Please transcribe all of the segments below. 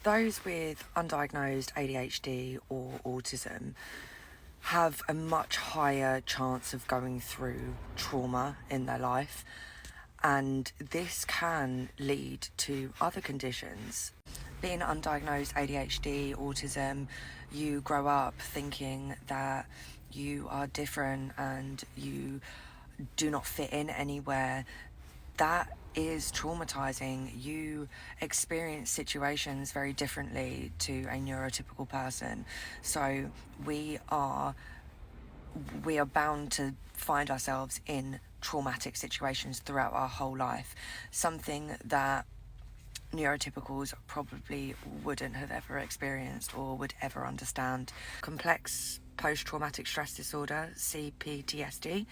Those with undiagnosed ADHD or autism have a much higher chance of going through trauma in their life, and this can lead to other conditions. Being undiagnosed ADHD, autism, you grow up thinking that you are different and you do not fit in anywhere. That is traumatizing. You experience situations very differently to a neurotypical person. So we are bound to find ourselves in traumatic situations throughout our whole life. Something that neurotypicals probably wouldn't have ever experienced or would ever understand. Complex post-traumatic stress disorder, CPTSD,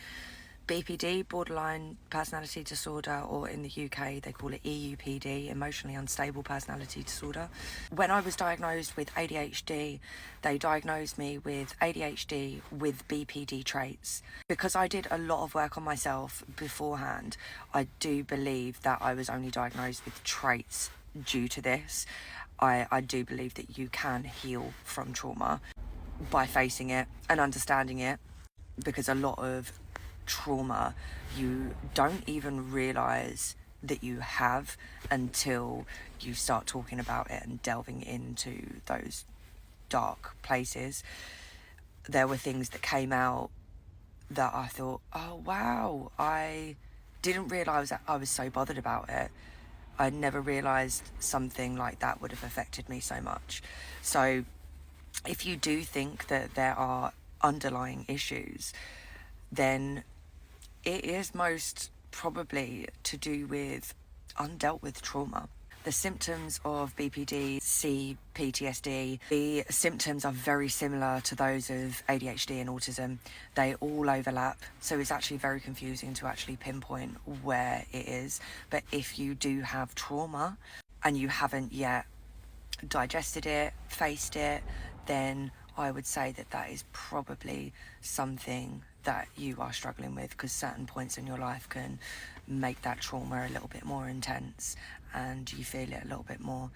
BPD, borderline personality disorder, or in the UK they call it EUPD, emotionally unstable personality disorder. When I was diagnosed with ADHD, they diagnosed me with ADHD with BPD traits. Because I did a lot of work on myself beforehand, I do believe that I was only diagnosed with traits due to this. I do believe that you can heal from trauma by facing it and understanding it, because a lot of trauma you don't even realize that you have until you start talking about it and delving into those dark places. There were things that came out that I thought, oh wow, I didn't realize that I was so bothered about it. I never realized something like that would have affected me so much. So if you do think that there are underlying issues, then it is most probably to do with undealt with trauma. The symptoms of BPD, CPTSD, the symptoms are very similar to those of ADHD and autism. They all overlap, so it's actually very confusing to actually pinpoint where it is. But if you do have trauma and you haven't yet digested it, faced it, then I would say that that is probably something that you are struggling with, because certain points in your life can make that trauma a little bit more intense and you feel it a little bit more.